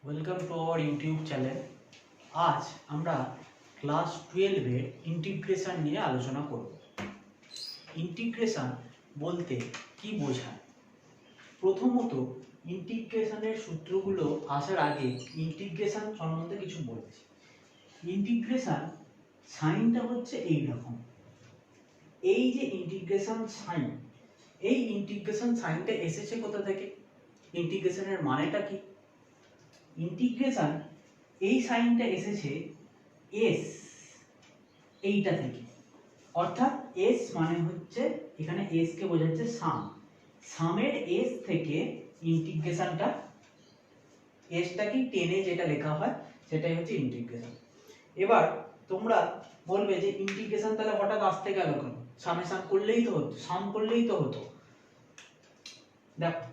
Welcome to our YouTube channel. আজ আমরা class 12-এর integration নিয়ে আলোচনা করব। ইন্টিগ্রেশন বলতে কি বোঝায়? প্রথমত ইন্টিগ্রেশনের সূত্রগুলো আসার আগে ইন্টিগ্রেশন সম্বন্ধে কিছু বলছি। ইন্টিগ্রেশন সাইনটা হচ্ছে এই রকম। এই যে ইন্টিগ্রেশন সাইন, এই ইন্টিগ্রেশন সাইনটা এসেছে কোথা থেকে? ইন্টিগ্রেশনের মানেটা কি? ইন্টিগ্রেশন এই সাইনটা এসেছে এস এইটা থেকে, অর্থাৎ এস মানে হচ্ছে এখানে এস কে বোঝাচ্ছে সাম, সামের এস থেকে ইন্টিগ্রেশনটা, এসটা কি টেনে যেটা লেখা হয় সেটাই হচ্ছে ইন্টিগ্রেশন। এবার তোমরা বলবে যে ইন্টিগ্রেশন তাহলে হঠাৎ আসতে গেল কেন? সামেশন করলেই তো হতো, সাম করলেই তো হতো। দেখো,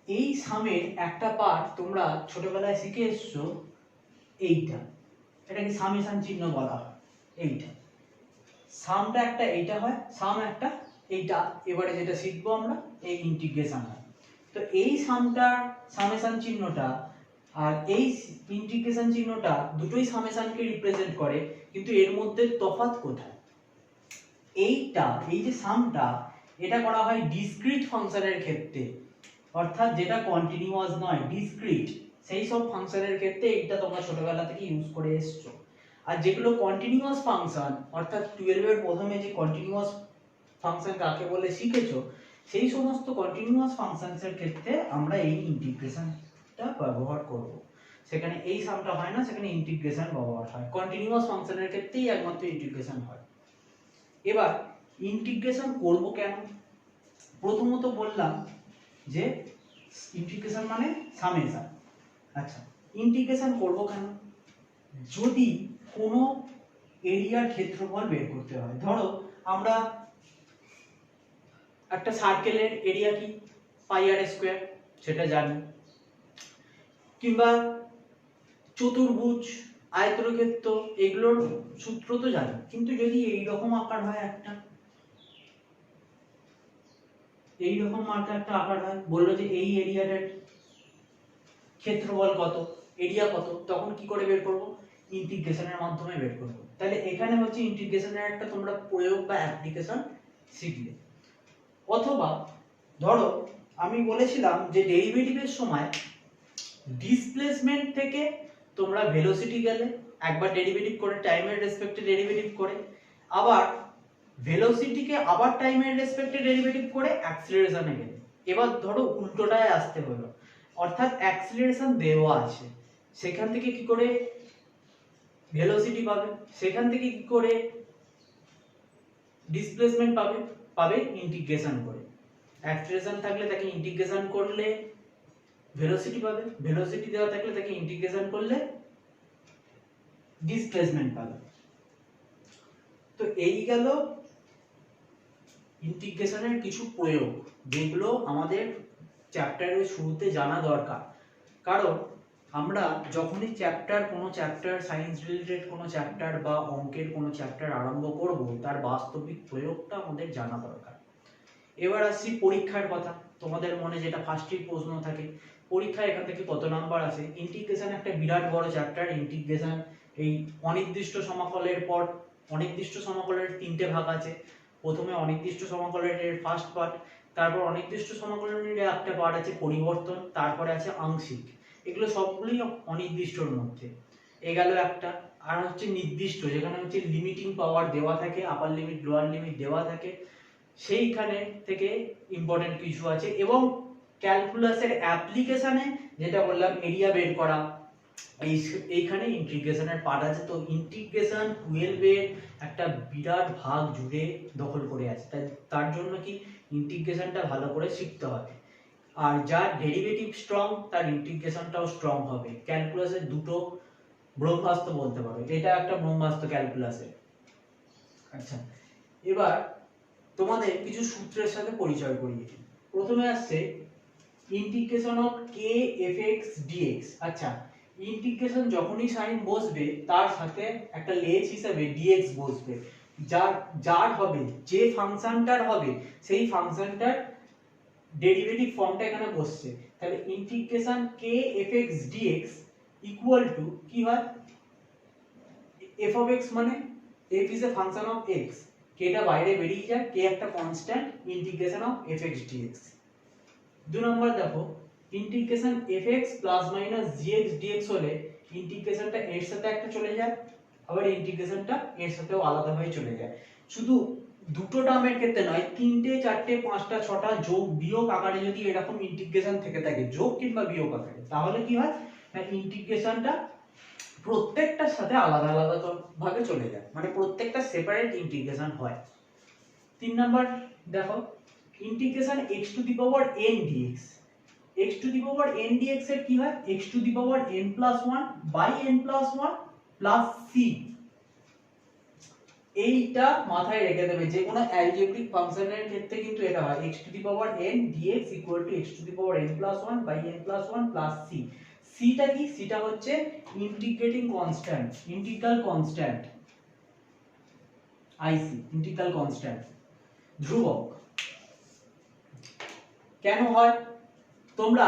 এই সামের একটা পার্ট তোমরা ছোটবেলায় শিখে এসছো, এইটা, এটাকে সামেশন চিহ্ন বলা হয়। এইটা সামটা একটা এইটা হয়, সাম একটা এইটা। এবারে যেটা শিখবো আমরা এই ইন্টিগ্রেশন হয়। তো এই সামটার সামেশন চিহ্নটা আর এই ইন্টিগ্রেশন চিহ্নটা দুটোই সামেশনকে রিপ্রেজেন্ট করে, কিন্তু এর মধ্যে তফাৎ কোথায়? এইটা, এই যে সামটা, এটা করা হয় ডিসক্রিট ফাংশনের ক্ষেত্রে, অর্থাৎ যেটা কন্টিনিউয়াস নয়, ডিসক্রিট, সেই সব ফাংশনের ক্ষেত্রে এইটা তোমরা ছোটবেলা থেকে ইউজ করে এসছো। আর যেগুলো কন্টিনিউয়াস ফাংশন, অর্থাৎ 12 এর প্রথমে যে কন্টিনিউয়াস ফাংশন কাকে বলে শিখেছো, সেই সমস্ত কন্টিনিউয়াস ফাংশনসের ক্ষেত্রে আমরা এই ইন্টিগ্রেশনটা ব্যবহার করব। সেখানে এই সামটা হয় না, সেখানে ইন্টিগ্রেশন ব্যবহার হয়। কন্টিনিউয়াস ফাংশনের ক্ষেত্রেই একমাত্র ইন্টিগ্রেশন হয়। এবার ইন্টিগ্রেশন করব কেন? প্রথমত বললাম যে ইন্টিগ্রেশন মানে সামেশন। আচ্ছা, ইন্টিগ্রেশন করব কেন? যদি কোনো এরিয়ার ক্ষেত্রফল বের করতে হয়, ধরো আমরা একটা সার্কেলের এরিয়া কি, পাই আর স্কয়ার, সেটা জানি, কিংবা চতুর্ভুজ, আয়তক্ষেত্র, এগুলোর সূত্র তো জানি। কিন্তু যদি এই রকম আকার হয়, একটা এই রকম একটা আকার হয়, বললো যে এই এরিয়াটার ক্ষেত্রফল কত, এরিয়া কত, তখন কি করে বের করব? ইন্টিগ্রেশনের মাধ্যমে বের করব। তাহলে এখানে হচ্ছে ইন্টিগ্রেশনের একটা তোমরা প্রয়োগ বা অ্যাপ্লিকেশন শিখলে। অথবা ধরো আমি বলেছিলাম যে ডেরিভেটিভের সময় ডিসপ্লেসমেন্ট থেকে তোমরা ভেলোসিটি গেলে, একবার ডেরিভেটিভ করে টাইমের রেসপেক্টে ডেরিভেটিভ করে, আবার ভেলোসিটিকে আবার টাইমের রেসপেক্টে ডেরিভেটিভ করে অ্যাক্সিলারেশনে গেলে। এবার ধরো উল্টোটায় আসতে হলো, অর্থাৎ অ্যাক্সিলারেশন দেওয়া আছে, সেখান থেকে কি করে ভেলোসিটি পাবে, সেখান থেকে কি করে ডিসপ্লেসমেন্ট পাবে? পাবে ইন্টিগ্রেশন করে। অ্যাক্সিলারেশন থাকলে তাকে ইন্টিগ্রেশন করলে ভেলোসিটি পাবে, ভেলোসিটি দেওয়া থাকলে তাকে ইন্টিগ্রেশন করলে ডিসপ্লেসমেন্ট পাবে। তো এই গেল ইন্টিগ্রেশনের কিছু প্রয়োগ, যেগুলো আমাদের চ্যাপ্টারের শুরুতে জানা দরকার। কারণ আমরা যখনই কোনো চ্যাপ্টার সায়েন্স রিলেটেড কোনো চ্যাপ্টার বা অঙ্কের কোনো চ্যাপ্টার আরম্ভ করব, তার বাস্তবিক প্রয়োগটা আমাদের জানা দরকার। এবার আসছি পরীক্ষার কথা। তোমাদের মনে যেটা ফার্স্টেই প্রশ্ন থাকে, পরীক্ষায় এখান থেকে কত নাম্বার আসে? ইন্টিগ্রেশন একটা বিরাট বড় চ্যাপ্টার। ইন্টিগ্রেশন এই অনির্দিষ্ট সমাকলের পর অনির্দিষ্ট সমাকলের তিনটে ভাগ আছে। প্রথমে অনির্দিষ্ট সমাকলের ফার্স্ট পার্ট, তারপর অনির্দিষ্ট সমাকলের একটা পার্ট আছে পরিবর্তন, তারপরে আছে আংশিক। এগুলো সবগুলোই অনির্দিষ্টর মধ্যে। এ গেল একটা। আর হচ্ছে নির্দিষ্ট, যেখানে হচ্ছে লিমিটিং পাওয়ার দেওয়া থাকে, আপার লিমিট লোয়ার লিমিট দেওয়া থাকে, সেইখানে থেকে ইম্পর্টেন্ট কিছু আছে। এবং ক্যালকুলাসের অ্যাপ্লিকেশনে যেটা বললাম এরিয়া বের করা, এইখানে ইন্টিগ্রেশনের পার্ট আছে। তো ইন্টিগ্রেশন 12 এর একটা বিরাট ভাগ জুড়ে দখল করে আছে। তার জন্য কি ইন্টিগ্রেশনটা ভালো করে শিখতে হবে। আর যার ডেরিভেটিভ স্ট্রং, তার ইন্টিগ্রেশনটাও স্ট্রং হবে। ক্যালকুলাসের দুটো ব্রহ্মাস্ত্র বলতে পারো, এটা একটা ব্রহ্মাস্ত্র ক্যালকুলাসের। আচ্ছা, এবার তোমাদের কিছু সূত্রের সাথে পরিচয় করিয়ে দিই। প্রথমে আসছে integration of K F X DX. আচ্ছা, ইন্টিগ্রেশন যখনই সাইন বসবে তার সাথে একটা লেজ হিসেবে ডিএক্স বসবে। যার হবে, যে ফাংশনটার হবে, সেই ফাংশনটার ডেরিভেটিভ ফর্মটা এখানে বসছে। তাহলে integration K F X DX equal to কি হয় f of x মানে f is a function of x, কেটা বাইরে বেরিয়ে যায়, কে একটা constant, integration of fx dx। দুই নম্বর দেখো integration fx plus minus gx dx হলে ইন্টিগ্রেশনটা এর সাথে একটা চলে যায়, আবার ইন্টিগ্রেশনটা এর সাথেও আলাদাভাবে চলে যায়। শুধু দুটো টার্মের ক্ষেত্রে নয়, তিনটে চারটে পাঁচটা ছটা যোগ বিয়োগ আকারে যদি এরকম ইন্টিগ্রেশন থেকে থাকে, যোগ কিংবা বিয়োগ আকারে, তাহলে কি হয় না ইন্টিগ্রেশনটা প্রত্যেকটার সাথে আলাদা আলাদা ভাবে চলে যায়, মানে প্রত্যেকটা সেপারেট ইন্টিগ্রেশন হয়। 3 নাম্বার দেখো integration x to the power n dx, x to the power n dx এর কি হয় x to the power n plus 1 by n plus 1 plus c। এইটা মাথায় রেখে দেবে, যে কোনো অ্যালজেব্রিক ফাংশনের ক্ষেত্রে কিন্তু এটা হয় x to the power n dx equal to x to the power n plus 1 by n plus 1 plus c। সিটা কি, সিটা হচ্ছে ইন্টিগ্রেটিং কনস্ট্যান্ট, ইন্টিগ্রাল কনস্ট্যান্ট আইসি, ইন্টিগ্রাল কনস্ট্যান্ট ধ্রুবক। কেন হয় তোমরা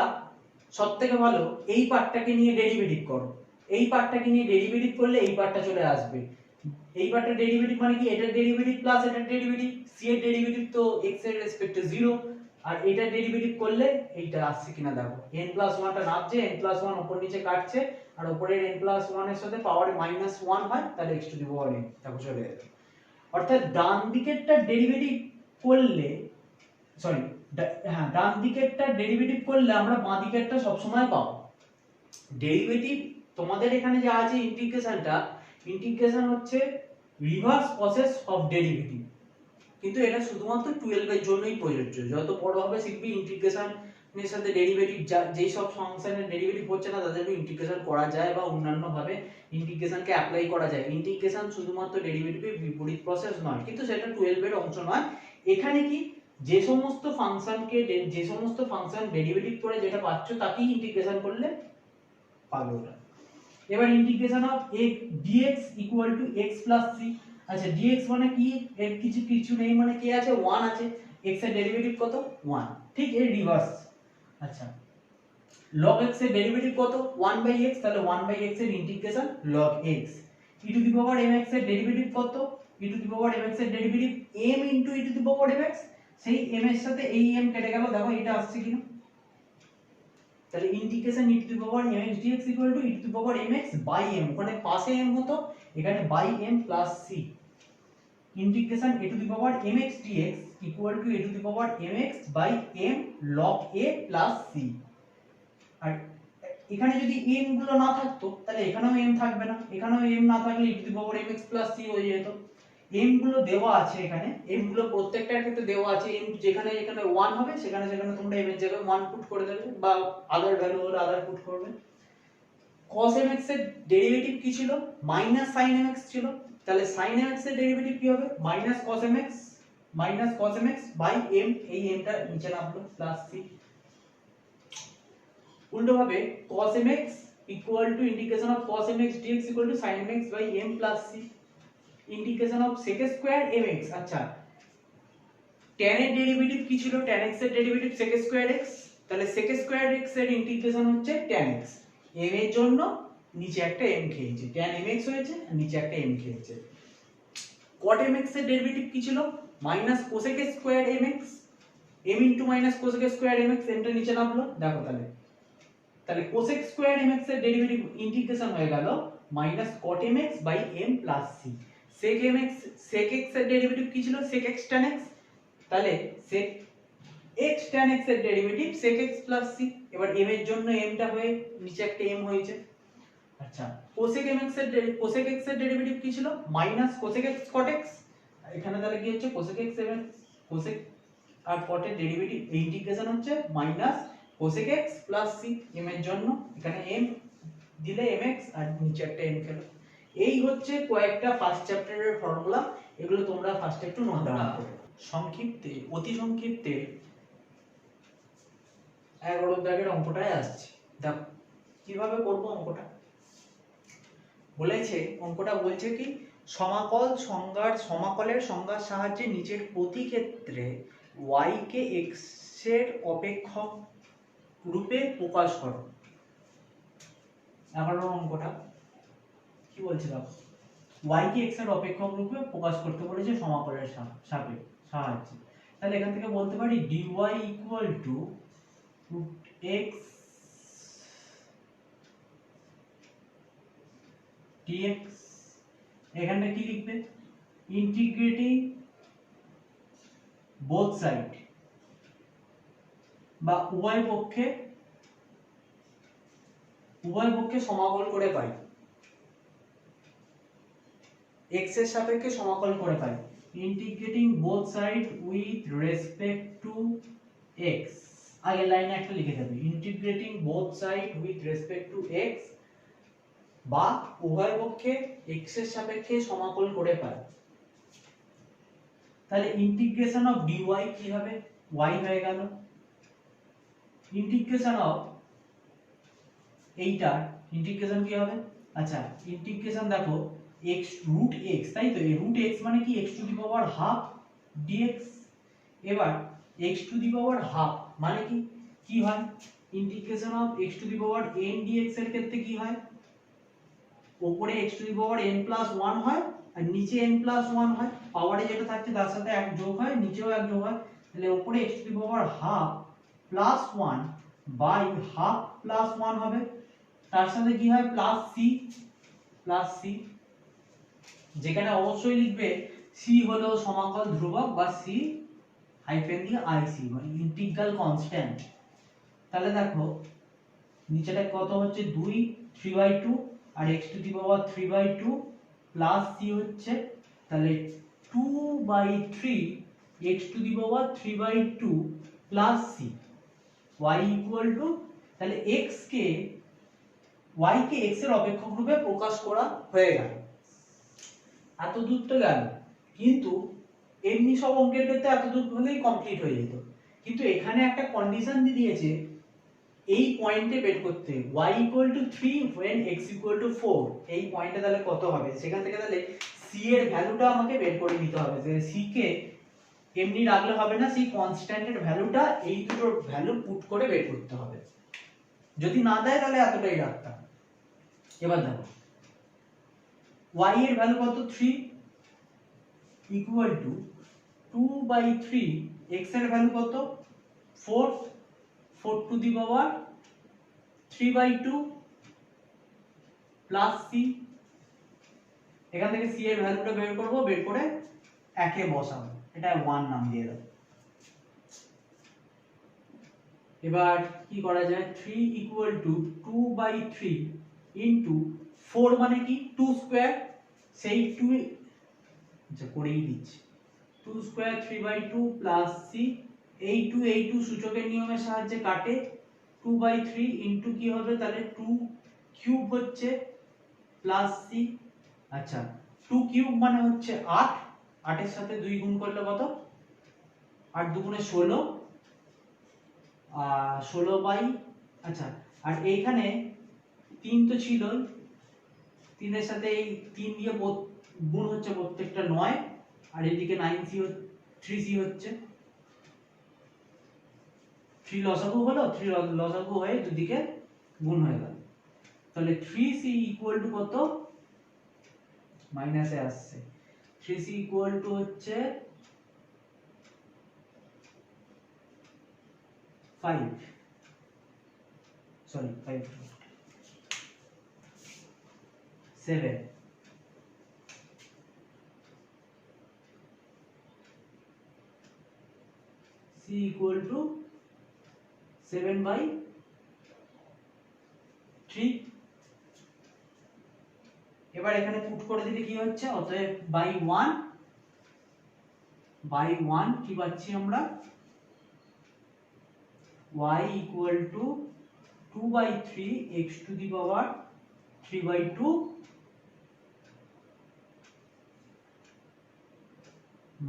সবথেকে ভালো এই পার্টটাকে নিয়ে ডেরিভেটিভ করো, এই পার্টটাকে নিয়ে ডেরিভেটিভ করলে এই পার্টটা চলে আসবে। এই পার্টটা ডেরিভেটিভ মানে কি, এটার ডেরিভেটিভ প্লাস এটার ডেরিভেটিভ, c এর ডেরিভেটিভ তো x এর রেসপেক্টে 0, আর এটার ডেরিভেটিভ করলে এইটা আসছে কিনা দেখো, n প্লাস 1 টা নামছে, n প্লাস 1 উপর নিচে কাটছে, আর উপরের n প্লাস 1 এর সাথে পাওয়ারে মাইনাস 1 হয়, তাহলে x to the power n দেখো চলে এলো। অর্থাৎ ডান দিকেরটা ডেরিভেটিভ করলে, সরি হ্যাঁ ডান দিকেরটা ডেরিভেটিভ করলে আমরা বাঁ দিকেরটা সব সময় পাবো। ডেরিভেটিভ তোমাদের এখানে যা আছে ইন্টিগ্রেশনটা, ইন্টিগ্রেশন হচ্ছে রিভার্স প্রসেস অফ ডেরিভেটিভ, কিন্তু এটা শুধুমাত্র 12 এর জন্যই প্রযোজ্য। যত বড় হবে শিখবি ইন্টিগ্রেশন এর সাথে ডেরিভেটিভ, যেই সব ফাংশনের ডেরিভেটিভ হচ্ছে না তাদেরকে ইন্টিগ্রেশন করা যায় বা অন্যান্য ভাবে ইন্টিগ্রেশনকে অ্যাপ্লাই করা যায়। ইন্টিগ্রেশন শুধুমাত্র ডেরিভেটিভের বিপরীত প্রসেস নয়, কিন্তু সেটা 12 এর অংশ নয়। এখানে কি যে সমস্ত ফাংশনকে, যে সমস্ত ফাংশন ডেরিভেটিভ করে যেটা পাচ্ছ তাকেই ইন্টিগ্রেশন করলে পাবে ওটা। এবার integration of dx equal to x plus c। আচ্ছা dx মানে কি, এর কিছু নেই, মানে কি আছে 1 আছে, x এর ডেরিভেটিভ কত 1, ঠিক এর রিভার্স। আচ্ছা log x এর ডেরিভেটিভ কত 1/x, তাহলে 1/x এর integration log x। e to the power mx এর ডেরিভেটিভ কত, e to the power mx এর derivative m into e to the power mx, সেই m এর সাথে এই m কেটে গেল, দেখো এটা আসছে কিনা, তাহলে integration e to the power mx dx equal to e to the power mx by m, ওখানে পাশে m হতো, এখানে by m plus c। Integration e to the power mx dx equal to e to the power mx by m log a plus c। আর এখানে যদি m গুলো না থাকতো তাহলে এখানেও m থাকবে না, এখানেও m না থাকলে e to the power mx plus c হয়ে যেত। m গুলো দেওয়া আছে এখানে, m গুলো প্রত্যেকটার ক্ষেত্রে দেওয়া আছে, m যেখানে যেখানে 1 হবে সেখানে সেখানে তোমরা m এর জায়গায় 1 পুট করে দেবে, বা আদার ভ্যালু হলে আদার পুট করবে। cos mx এর ডেরিভেটিভ কি ছিল মাইনাস sin mx ছিল, তাহলে sin mx এর ডেরিভেটিভ কি হবে minus cos mx by m, এই m টা নিচে নামলো প্লাস c। উল্টো ভাবে cos mx equal to integration of cos mx dx equal to sin mx by m plus c। Integration of sec square mx, আচ্ছা tan এর derivative কি ছিল, tan x এর ডেরিভেটিভ sec স্কয়ার x, তাহলে sec square x এর integration হচ্ছে tan x। m এর জন্য নিচে একটা m খেয়েছে, tan mx হয়েছে আর নিচে একটা m খেয়েছে। cot mx এর ডেরিভেটিভ কি ছিল minus cosec square mx, m into minus cosec square mx, m টা নিচে নামলো, দেখো তাহলে cosec স্কয়ার mx এর ডেরিভেটিভ ইন্টিগ্রেশন হয়ে গেল minus cot mx by m plus c। sec x এর ডেরিভেটিভ কি ছিল sec x tan x, তাহলে sec x tan x এর derivative sec x plus c। এবার m এর জন্য m টা হয়ে নিচে একটা m হয়েছে। আচ্ছা cosec x এর ডেরিভেটিভ কি ছিল minus cosec x cot x, এখানে তাহলে কি হচ্ছে cosec x এবং cosec আর cot এর ডেরিভেটিভ ইন্টিগ্রেশন হচ্ছে minus cosec x plus c। m এর জন্য এখানে m দিলে mx আর নিচে একটা m খেলো। এই হচ্ছে কয়েকটা ফার্স্ট চ্যাপ্টারের ফর্মুলা, এগুলো তোমরা ফার্স্ট একটু নোট ডাউন করো। সংক্ষিপ্তে, অতি সংক্ষিপ্তে 11 দাগের অঙ্কটায় আসছে, দেখো কিভাবে করব অঙ্কটা। বলেছে অঙ্কটা বলছে কি সমাকলের সংজ্ঞার সাহায্যে নিচের প্রতি ক্ষেত্রে y কে x এর অপেক্ষক রূপে প্রকাশ করো। 11 অঙ্কটা কি বলছে দেখো, y কে x এর অপেক্ষক রূপে প্রকাশ করতে বলেছে সমাকলের সাহায্যে। তাহলে এখান থেকে বলতে পারি dy equal to root x dx। এখানটা কি লিখবে, ইন্টিগ্রেটিং বোথ সাইড বা উভয় পক্ষে সমাকল করে পাই, x এর সাপেক্ষে সমাকল করে পাই, integrating both side with respect to x। আগের লাইনে একটা লিখে দেবে, integrating both side with respect to x বা উভয় পক্ষে x এর সাপেক্ষে সমাকল করে পাই। তাহলে ইন্টিগ্রেশন অফ dy কি হবে, y হয়ে গেল, ইন্টিগ্রেশন অফ এইটার ইন্টিগ্রেশন কি হবে, আচ্ছা ইন্টিগ্রেশন দেখো x রুট x, তাই তো এই রুট x মানে কি x to the power half dx। এবার x to the power half মানে কি হয়, integration of x to the power n dx এর ক্ষেত্রে কি হয়, উপরে x to the power n plus 1 হয় আর নিচে n প্লাস 1 হয়, পাওয়ারে যেটা থাকছে তার সাথে এক যোগ হয়, নিচেও এক যোগ হয়। তাহলে উপরে x to the power half plus 1 by half plus 1 হবে, তার সাথে কি হয় প্লাস c, যেখানে অবশ্যই লিখবে c হলো সমাকল ধ্রুবক বা c হাইফেন দিয়ে ic মানে ইন্টিগ্রাল কনস্ট্যান্ট। তাহলে দেখো নিচেটা কত হচ্ছে 2 3/2 আর x to the power 3/2 plus c হচ্ছে, তাহলে 2/3 x to the power 3/2 plus c y equal to, তাহলে y কে x এর অপেক্ষক রূপে প্রকাশ করা হয়ে গেল। এত দূর তো গেল, কিন্তু এমনি সব অঙ্কের ক্ষেত্রে এত দূর হলেই কমপ্লিট হয়ে যেত, কিন্তু এখানে একটা কন্ডিশন দিয়ে দিয়েছে এই পয়েন্টে বের করতে, y equal to 3 when x equal to 4। এই পয়েন্টে তাহলে কত হবে, সেখান থেকে তাহলে c এর ভ্যালুটা আমাকে বের করে নিতে হবে, যে c কে এমনি রাখলে হবে না, সেই কনস্ট্যান্টের ভ্যালুটা এই দুটোর ভ্যালু পুট করে বের করতে হবে, যদি না দেয় তাহলে এতটাই রাখতাম। এবার দেখো y এর ভ্যালু কত 3 ইকুয়াল টু 2/3 x এর ভ্যালু কত 4 to the power 3/2 plus c। এখান থেকে c এর ভ্যালুটা বের করব, বের করে একে বসাবো, এটা 1 নাম দিয়ে দাও। এবার কি করা যায়, 3 ইকুয়াল টু 2/3 ইনটু 4 মানে কি 2 স্কয়ার, সেই 2 আচ্ছা করেই দিচ্ছি, 2 স্কয়ার 3/2 প্লাস c, এই 2 সূচকের নিয়মের সাহায্যে কাটে, 2/3 ইনটু কি হবে তাহলে 2 কিউব হচ্ছে প্লাস c। আচ্ছা 2 কিউব মানে হচ্ছে 8, 8 এর সাথে 2 গুণ করলে কত, 8 দুগুণে 16, 16 বাই, আচ্ছা আর এইখানে 3 তো ছিল, 3 এর সাথে এই 3 দিয়ে গুণ হচ্ছে প্রত্যেকটা 9, আর এদিকে 9c 3c হচ্ছে, 3 লসাগু হলো, 3 লসাগু হয়ে দুদিকে গুণ হয়ে গেল, তাহলে 3c ইকুয়াল টু কত, মাইনাসে আসছে, 3c ইকুয়াল টু হচ্ছে 5, সরি 5 7, c equal to 7/3। এবার এখানে পুট করে দিলে কি হচ্ছে, অতএব বাই 1 কি পাচ্ছি আমরা, y equal to 2/3 x to the power 3/2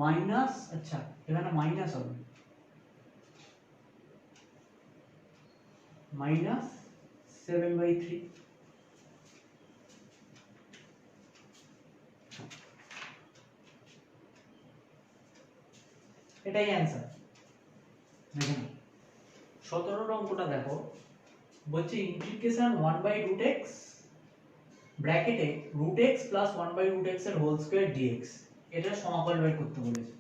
minus, আচ্ছা এখানে মাইনাস হবে, মাইনাস 7/3। এটাই অ্যান্সার। দেখুন 17 অঙ্কটা দেখো, বলছে ইন্টিগ্রেশন 1/√x ব্র্যাকেটে √x প্লাস 1/√x এর হোল স্কয়ার dx এটা সমাকল বের করতে বলেছে।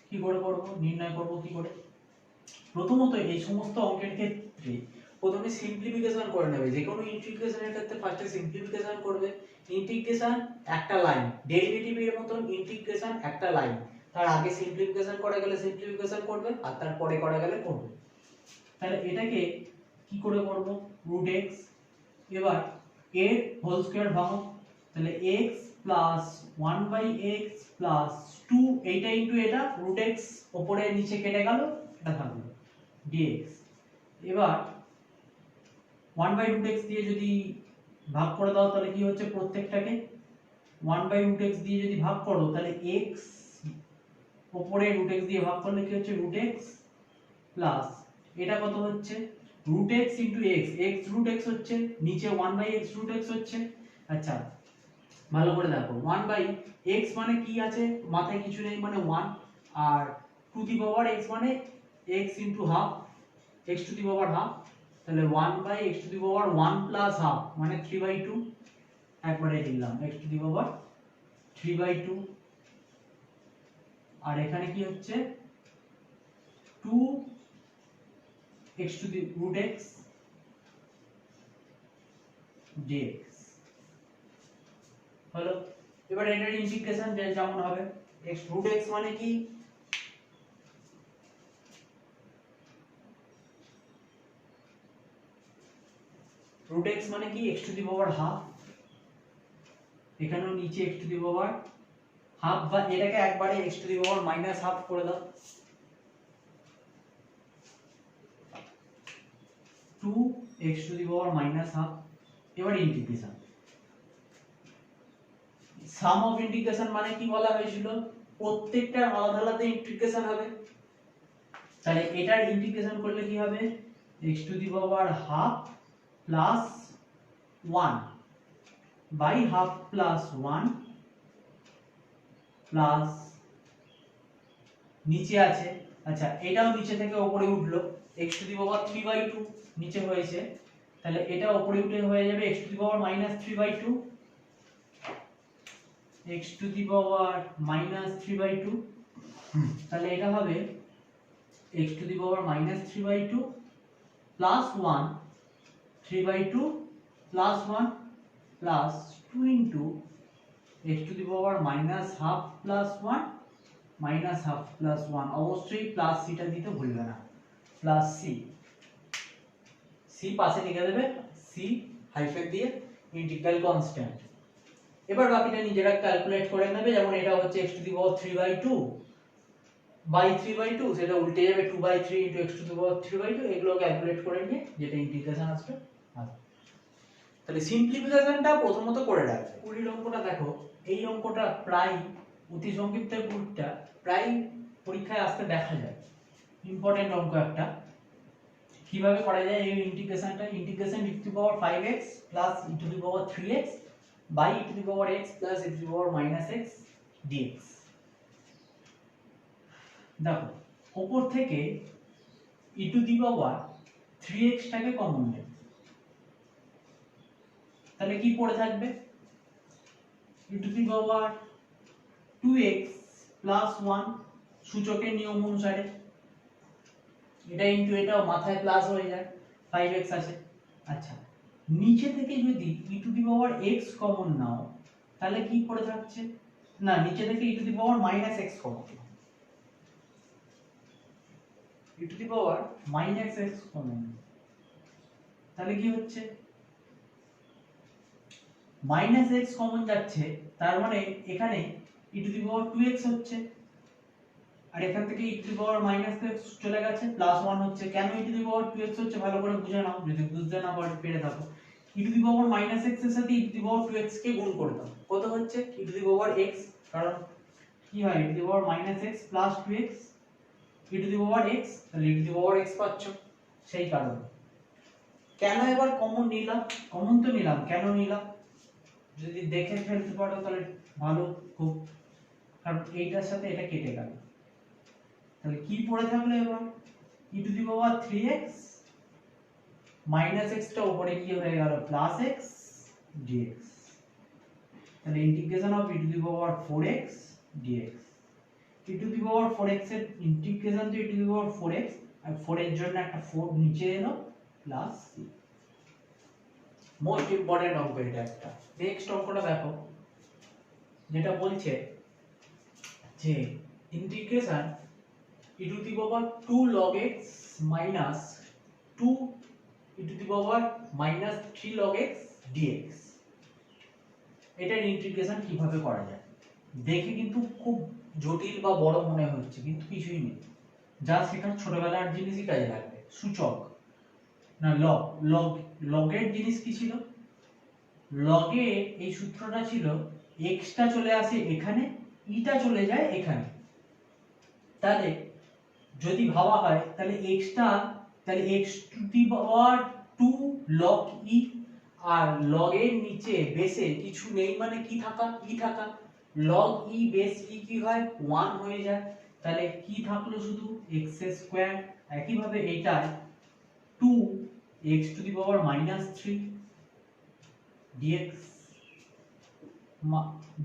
কি করে করব, নির্ণয় করব কি করে? প্রথমত এই সমস্ত অঙ্কের ক্ষেত্রে প্রথমে সিম্পলিফিকেশন করে নেবে। যে কোনো ইন্টিগ্রেশনের ক্ষেত্রে ফার্স্টে সিম্পলিফিকেশন করবে। ইন্টিগ্রেশন একটা লাইন, ডেরিভেটিভের মতন ইন্টিগ্রেশন একটা লাইন, তার আগে সিম্পলিফিকেশন করা গেলে সিম্পলিফিকেশন করবে আর তারপরে করা গেলে করবে। তাহলে এটাকে কি করে করব, √x, এবার এর হোল স্কয়ার ভাঙো, তাহলে x প্লাস 1/x প্লাস 2 এইটা ইনটু এটা √x উপরে নিচে কেটে গেল, এটা থাকলো dx। এবার 1/√x দিয়ে যদি ভাগ করে দাও তাহলে কি হচ্ছে, প্রত্যেকটাকে 1/√x দিয়ে যদি ভাগ করো তাহলে x উপরে √x দিয়ে ভাগ করলে কি হচ্ছে √x প্লাস এটা কত হচ্ছে √x into x, x √x হচ্ছে, নিচে 1/x √x হচ্ছে। আচ্ছা ভালো করে দেখো, 1/x মানে কি আছে, মাথায় কিছু নেই মানে 1, আর টু দি পাওয়ার x মানে x into half, x to the power half, তাহলে 1/x to the power 1 plus half মানে 3/2, একবারে লিখলাম x টু দি পাওয়ার 3/2। আর এখানে কি হচ্ছে 2x to the √x dx হলো। এবার এটার ইন্টিগ্রেশন যেমন হবে, x √x মানে কি, √x মানে কি x to the power half, এখানেও নিচে x to the power half, বা এটাকে একবারে x to the power minus half করে দাও, 2x to the power minus half. এবার ইন্টিগ্রেশন, সাম অফ ইন্টিগ্রেশন মানে কি বলা হয়েছিল, প্রত্যেকটার আলাদা আলাদা ইন্টিগ্রেশন হবে। তাহলে এটার ইন্টিগ্রেশন করলে কি হবে, x to the power half plus 1 by half plus 1 plus নিচে আছে, আচ্ছা এটাও নিচে থেকে উপরে উঠলো, x টু দি পাওয়ার 3/2 নিচে হয়েছে, তাহলে এটা উপরে উঠে হয়ে যাবে x to the power minus 3/2, x to the power minus 3/2, তাহলে এটা হবে x to the power minus 3/2 plus 1, 3/2 plus 1 plus 2 into x to the power minus half plus 1 minus half plus 1, অবশ্যই প্লাস সিটা দিতে ভুলবে না, প্লাস সি, সি পাশে লিখে দেবে, সি হাইফেন দিয়ে ইন্টিগ্রাল কনস্ট্যান্ট। এবার বাকিটা নিজেরা ক্যালকুলেট করে নেবে, যেমন এটা হচ্ছে x to the power 3/2 by 3/2, সেটা উল্টে যাবে 2/3 into x to the power 3/2, এগুলো ক্যালকুলেট করে নিয়ে যেটা ইন্টিগ্রেশন আসবে। তাহলে সিম্পলিফিকেশনটা প্রথমত করে রাখবে। 20 অঙ্কটা দেখো, এই অঙ্কটা প্রায় অতি সংক্ষিপ্ত গুরুত্বটা প্রায় পরীক্ষায় আসতে দেখা যায়, ইম্পর্টেন্ট অঙ্ক একটা। কিভাবে করা যায় এই ইন্টিগ্রেশনটা, integration e to the power 5x plus e to the power 3x by e to the power x plus e to the power minus x dx। দেখো উপর থেকে e to the power 3x টাকে common নেব, তাহলে কি পড়ে থাকবে, e to the power 2x plus 1 সূচকের নিয়ম অনুসারে, এটা ইনটু এটাও মাথায় প্লাস হয়ে যায়, 5x আছে। আচ্ছা নিচে থেকে যদি e to the power x common নাও তাহলে কি পড়ে থাকছে, না নিচে থেকে e to the power minus x common, e to the power minus x common, তাহলে কি হচ্ছে মাইনাস x কমন যাচ্ছে, তার মানে এখানে e to the power 2x হচ্ছে, আর এখান থেকে e to the power minus x চলে গেছে, প্লাস 1 হচ্ছে। কেন e to the power 2x হচ্ছে ভালো করে বুঝে নাও, যদি বুঝতে না পেরে থাকো, e to the power minus x এর সাথে e to the power 2x কে গুণ করে দাও, কত হচ্ছে e to the power x, কারণ কি হয় e to the power minus x plus 2x e to the power x, তাহলে e to the power x পাচ্ছো, সেই কারণে। কেন এবার কমন নিলাম, কমন তো নিলাম, কেন নিলাম যদি দেখে ফেলতে পারো তাহলে ভালো খুব, কারণ এইটার সাথে এটা কেটে গেল, তাহলে কি পড়ে থাকলো এবার e to the power 3x minus x টা উপরে গিয়ে হয়ে গেল প্লাস x dx। তাহলে integration of e to the power 4x dx, e to the power 4x এর ইন্টিগ্রেশন তো e to the power 4x, আর 4 এর জন্য একটা 4 নিচে এলো প্লাস c। মোস্ট ইম্পর্টেন্ট অঙ্ক এটা একটা। নেক্সট অঙ্কটা দেখো, যেটা বলছে যে integration e to the power 2 log x minus 2 e to the power minus 3 log x dx, এটার ইন্টিগ্রেশন কিভাবে করা যায়? দেখে কিন্তু খুব জটিল বা বড় মনে হচ্ছে, কিন্তু কিছুই নেই, যা শেখার ছোটবেলার জিনিসই কাজে লাগবে। সূচক না লগ, লগের জিনিস কি ছিল? লগে এই সূত্রটা ছিল x টা চলে আসে এখানে, e টা চলে যায় এখানে। তাহলে যদি ভাবা হয় তাহলে x টা, তাহলে x to the power 2 log e, আর log এর নিচে বেসে কিছু নেই মানে কি থাকা, e থাকা, log e বেস e কি হয় 1 হয়ে যায়। তাহলে কি থাকলো শুধু x স্কয়ার। একই ভাবে এইটা 2x to the power -3 dx,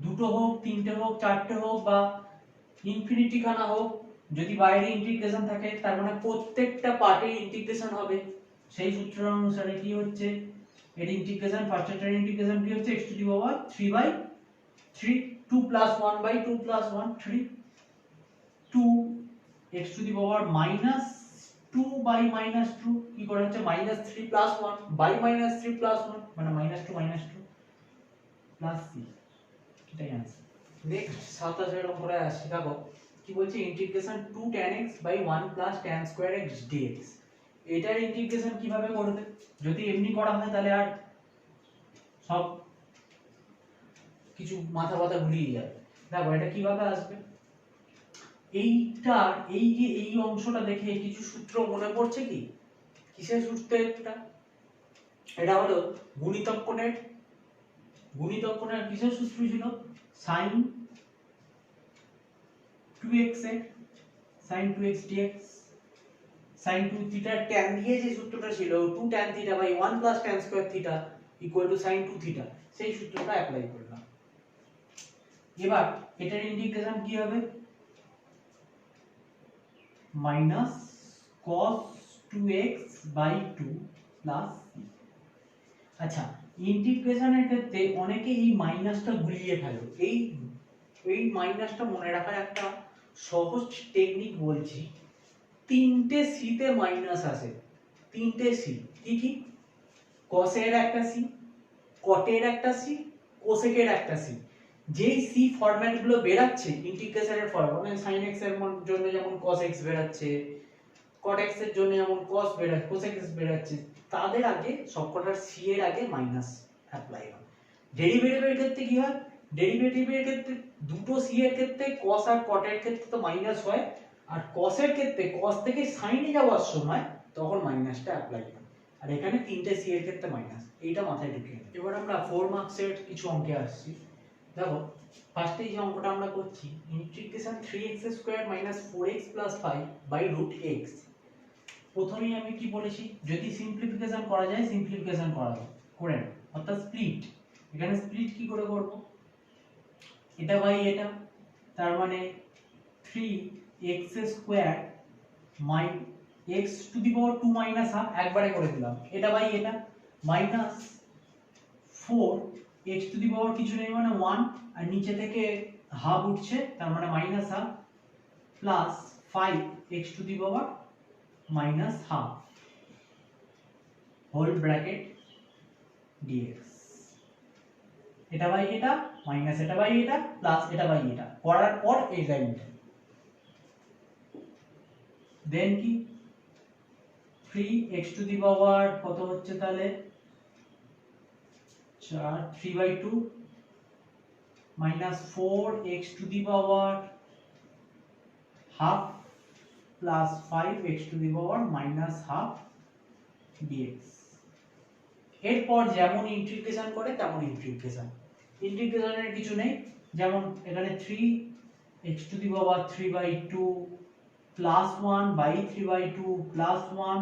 দুটো হোক, তিনটে হোক, চারটে হোক বা ইনফিনিটি খানা হোক, যদি বাইরে ইন্টিগ্রেশন থাকে তার মানে প্রত্যেকটা পার্টে ইন্টিগ্রেশন হবে। সেই সূত্র অনুসারে কি হচ্ছে এর ইন্টিগ্রেশন, ফার্স্ট এর ইন্টিগ্রেশন কি হচ্ছে x to the power 3/3, 2 plus 1/2 plus 1 3, 2 x to the power -2/-2 কি করে হচ্ছে -3 প্লাস 1/-3 প্লাস 1 মানে -2 প্লাস c, এটাই आंसर। নেক্সট 27 নম্বরে আসি, দেখো কি বলছে integration 2 tan x by 1 plus tan square x dx, এটার ইন্টিগ্রেশন কিভাবে করবে? যদি এমনি করা হয় তাহলে আর সব কিছু মাথা ব্যথা ঘুরিয়ে যাবে। দেখো এটা কিভাবে আসবে, এইটার এই যে এই অংশটা দেখে কিছু সূত্র মনে পড়ছে কি? কিসের সূত্র এটা? এটা হলো গুণিতক কোণের কিসের সূত্র ছিল? sin 2x এর, sin 2x dx, sin 2 theta tan দিয়ে যে সূত্রটা ছিল 2 tan theta by 1 plus tan square theta equal to sin 2 theta, সেই সূত্রটা অ্যাপ্লাই করলাম। এবার এটার ইন্টিগ্রেশন কি হবে? Minus cos 2x by 2 plus c। আচ্ছা, ইন্টিগ্রেশনের ক্ষেত্রে অনেকে এই মাইনাসটা গুলিয়ে ফেলে। এই মাইনাসটা মনে রাখার একটা সহজ টেকনিক বলছি। তিনটে সি তে মাইনাস আসে, তিনটে সি। কি কি? কসের একটা সি, কটের একটা সি, কোসেকের একটা সি। যেই সি ফরম্যাট গুলো বেরাচ্ছে ইন্টিগ্রেশনের ফরম্যাট, মানে sin x এর জন্য যেমন cos x বেরাচ্ছে, cot x এর জন্য যেমন cos বেরাচ্ছে, cosec x বেরাচ্ছে, তাদের আগে সবকটার সি এর আগে মাইনাস অ্যাপ্লাই হয়। ডেরিভেটিভের ক্ষেত্রে কি হয়? ডেরিভেটিভের ক্ষেত্রে দুটো সি এর ক্ষেত্রে cos আর cot এর ক্ষেত্রে তো মাইনাস হয়, আর cos এর ক্ষেত্রে cos থেকে sin এ যাওয়ার সময় তখন মাইনাসটা অ্যাপ্লাই হয়। আর এখানে তিনটে সি এর ক্ষেত্রে মাইনাস, এইটা মাথায় ঢুকিয়ে নাও। এবার আমরা 4 মার্কসের কিছু অঙ্কে আসছি। দেখো ফার্স্টে যে অঙ্কটা আমরা করছি, ইন্টিগ্রেশন 3x² - 4x + 5 √x। প্রথমেই আমি কি বলেছি, যদি সিম্পলিফিকেশন করা যায় সিম্পলিফিকেশন করে নাও, অর্থাৎ স্প্লিট। এখানে স্প্লিট কি করে করব? এটা বাই এটা, তার মানে 3x² x to the power 2 - ½ একবারে করে দিলাম, এটা বাই এটা, মাইনাস 4 x টু দি পাওয়ার কিছু নেই মানে 1, আর নিচে থেকে হাফ উঠছে তার মানে -½ plus 5 x to the power -½ whole bracket dx। এটা বাই এটা মাইনাস এটা বাই এটা প্লাস এটা বাই এটা করার পর এই লাইনটা, দেন কি 3x টু দি পাওয়ার কত হচ্ছে তাহলে 4 3/2 -4x to the power ½ plus 5x to the power -½ dx। এরপর যেমন ইন্টিগ্রেশন করে তেমন ইন্টিগ্রেশনের কিছু নেই, যেমন এখানে 3x to the power 3/2 plus 1/3/2 plus 1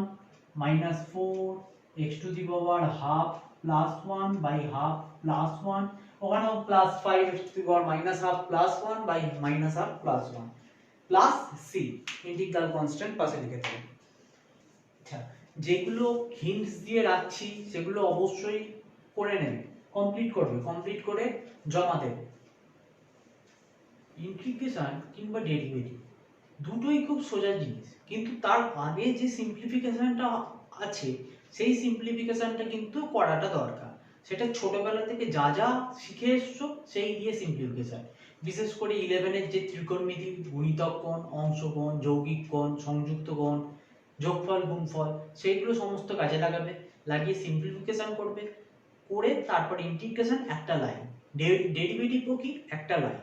-4x to the power ½ plus 1/½ plus 1 ওখানেও plus 5 x to the power minus half plus 1 by minus half plus 1 plus C integral constant পাশে লিখে দেবেন। আচ্ছা, যেগুলো হিন্টস দিয়ে রাখছি সেগুলো অবশ্যই করে নেবে, কমপ্লিট করবে, কমপ্লিট করে জমা দেবে। ইন্টিগ্রেশন কিংবা ডেরিভেটিভ দুটোই খুব সোজা জিনিস, কিন্তু তার আগে যে সিম্পলিফিকেশনটা আছে সেই সিম্পলিফিকেশনটা কিন্তু করাটা দরকার। সেটা ছোটবেলা থেকে যা যা শিখে এসছো সেই দিয়ে সিম্পলিফিকেশন, বিশেষ করে 11-এর যে ত্রিকোণমিতি, গুণিতক কোণ, অংশকোণ, যৌগিক কোণ, সংযুক্ত কোণ, যোগফল গুণফল, সেইগুলো সমস্ত কাজে লাগাবে, লাগিয়ে সিম্পলিফিকেশন করবে, করে তারপর ইন্টিগ্রেশন একটা লাইন, ডেরিভেটিভও কি একটা লাইন।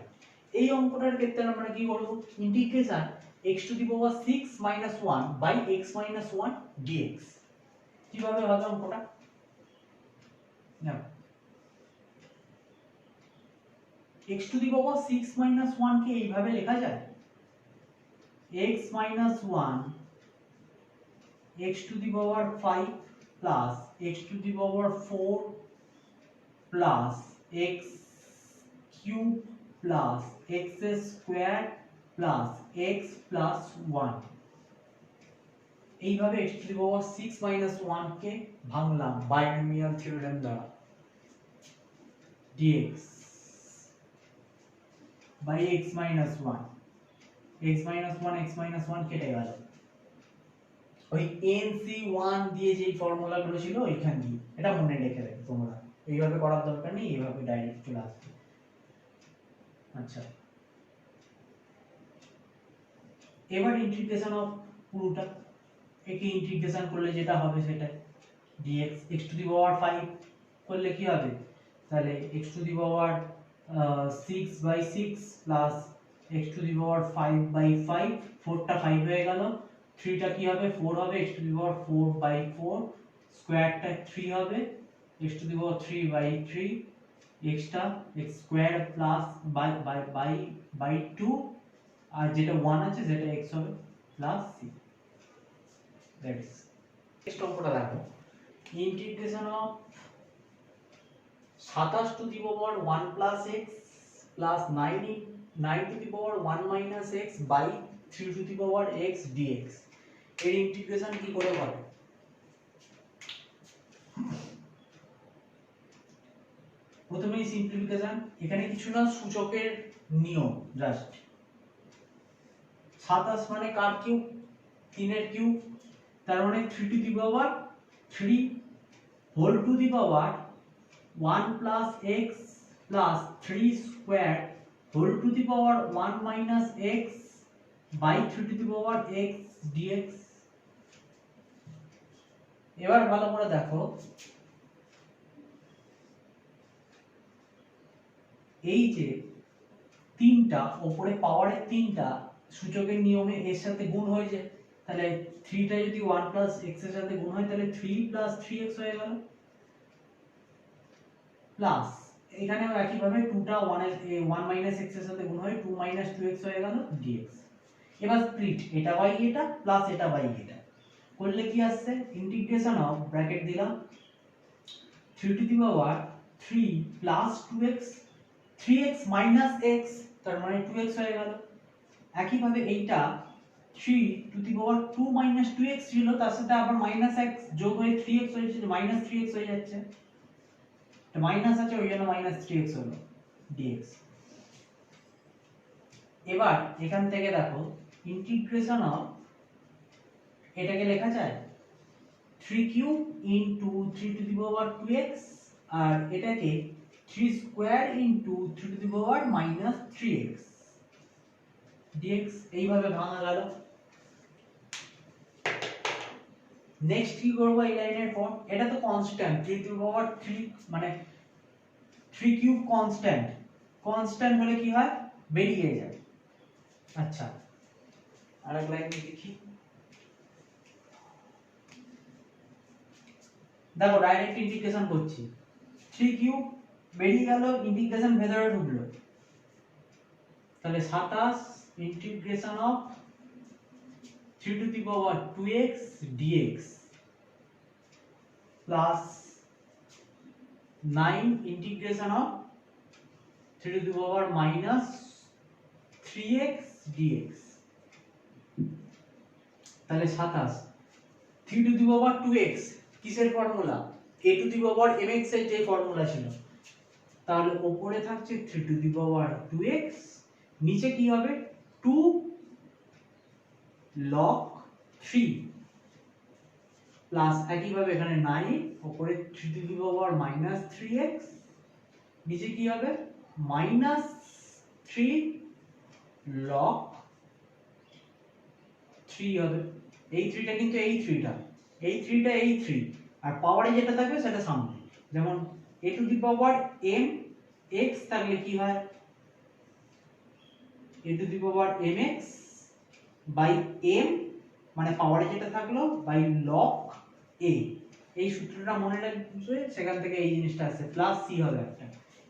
এই অঙ্কটার ক্ষেত্রে আমরা কি করব, integration x to the power 6 minus 1 by x minus 1 dx। কিভাবে হবে অঙ্কটা? না, x to the power 6 minus 1 কে এইভাবে লেখা যায়, x minus 1 x to the power 5 plus x to the power 4 plus x cube plus x square plus x plus 1। এইভাবে x to the power 6 minus 1 কে ভাঙলাম বাইনোমিয়াল থিওরেম দ্বারা, dx by x minus 1, x minus 1 x minus 1 কেটে গেল, ওই nc1 দিয়ে যে formula গুলো ছিল ওইখান দিয়ে, এটা মনে রেখে রাখো তোমরা, এইভাবে করার দরকার নেই, এইভাবে ডাইরেক্ট চলে আসবে। আচ্ছা, এবার ইন্টিগ্রেশন অফ পুরোটা, একে ইন্টিগ্রেশন করলে যেটা হবে সেটা dx, x to the power 5 করলে কি হবে, তাহলে x to the power 6 by 6 plus x to the power 5 by 5, 4 টা 5 হয়ে গেল, 3 টা কি হবে 4 হবে, x to the power 4 by 4, স্কয়ারটা 3 হবে, x to the power 3 by 3, x টা x স্কয়ার প্লাস বাই 2, আর যেটা 1 আছে সেটা x হবে প্লাস c। দ্যাটস নেক্সট অঙ্কটা দেখো, integration of 27 to the power 1 plus x plus 9 to the power 1 minus x by 3 to the power x dx। এর integration কি করে হবে? প্রথমেই সিম্পলিফিকেশন, এখানে কিছু না, সূচকের নিয়ম জাস্ট। 27 মানে কার কিউব, 3 এর কিউব, তার মানে 3 to the power 3 whole to the power 1 plus x plus 3 square whole to the power 1 minus x by 3 to the power x dx। এবার ভালো করে দেখো, এই যে তিনটা উপরে পাওয়ারের তিনটা সূচকের নিয়মে এর সাথে গুণ হয়ে যায়, তাহলে 3 টা যদি 1 প্লাস x এর সাথে গুণ হয় তাহলে 3 প্লাস 3x হয়ে গেল, প্লাস এখানেও একই ভাবে 2 টা 1 মাইনাস x এর সাথে গুণ হয় 2 মাইনাস 2x হয়ে গেল dx। এবার স্প্লিট, এটা বাই এটা প্লাস এটা বাই এটা করলে কি আসছে, ইন্টিগ্রেশন অফ ব্র্যাকেট দিলাম 3 to the power 3 plus 2x, 3x minus x তার মানে 2x হয়ে গেল। একই ভাবে এইটা 3 to the power 2 minus 2x ছিল, তার সাথে আবার মাইনাস x যোগ হয়ে 3x হয়েছে, মাইনাস 3x হয়ে যাচ্ছে, এটা মাইনাস আছে ওই জন্য মাইনাস 3x হলো dx। এবার এখান থেকে দেখো ইন্টিগ্রেশন অফ, এটাকে লেখা যায় 3 cube into 3 to the power 2x, আর এটাকে 3 square into 3 to the power minus 3x dx। এইভাবে ভাঙা গেল। নেক্সট কি করব, এই লাইনের পর এটা তো কনস্ট্যান্ট, 3 টু দি পাওয়ার 3 মানে 3 কিউব কনস্ট্যান্ট, কনস্ট্যান্ট হলে কি হয় বেরিয়ে যায়। আচ্ছা, আরেক লাইন দেখি, দেখো ডাইরেক্ট ইন্টিগ্রেশন করছি, 3 কিউব বেরিয়ে গেল, ইন্টিগ্রেশন ভেতরে ঢুকলো, তাহলে 27 integration of 3 to the power 2x dx plus 9 integration of 3 to the power minus 3x dx, তাহলে 27। 3 টু দি পাওয়ার 2x কিসের formula? a to the power mx এর যে ফর্মুলা ছিল, তাহলে উপরে থাকছে 3 টু দি পাওয়ার 2x, নিচে কি হবে 2 log 3 প্লাস একইভাবে এখানে 9, উপরে 3 to the power minus 3x, নিচে কি হবে মাইনাস 3 log 3 হবে। এই 3টা কিন্তু এই 3টা, এই 3টা এই 3, আর পাওয়ারে যেটা থাকবে সেটা সামনে। যেমন a to the power m x থাকলে কি হয় a to the power mx by m, মানে পাওয়ারে যেটা থাকলো বাই log a। এই সূত্রটা মনে রাখবে, সেখান থেকে এই জিনিসটা আসছে, প্লাস c হবে একটা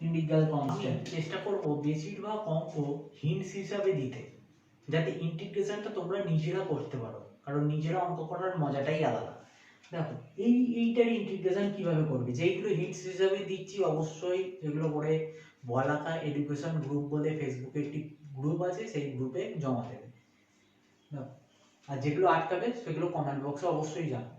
ইন্টিগ্রাল কনস্ট্যান্ট। চেষ্টা করব বেশিরভাগ অঙ্ক হিন্টস হিসাবে দিতে, যাতে ইন্টিগ্রেশনটা তোমরা নিজেরা করতে পারো, কারণ নিজেরা অঙ্ক করার মজাটাই আলাদা। দেখো এইটার ইন্টিগ্রেশন কিভাবে করবে, যেইগুলো হিন্টস হিসাবে দিচ্ছি অবশ্যই যেগুলো পরে বলাকা এডুকেশন গ্রুপ বলে ফেসবুকে একটি গ্রুপ আছে, সেই গ্রুপে জমা দেবে। আর যেগুলো আটকাবে সেগুলো কমেন্ট বক্সে অবশ্যই জানাবে।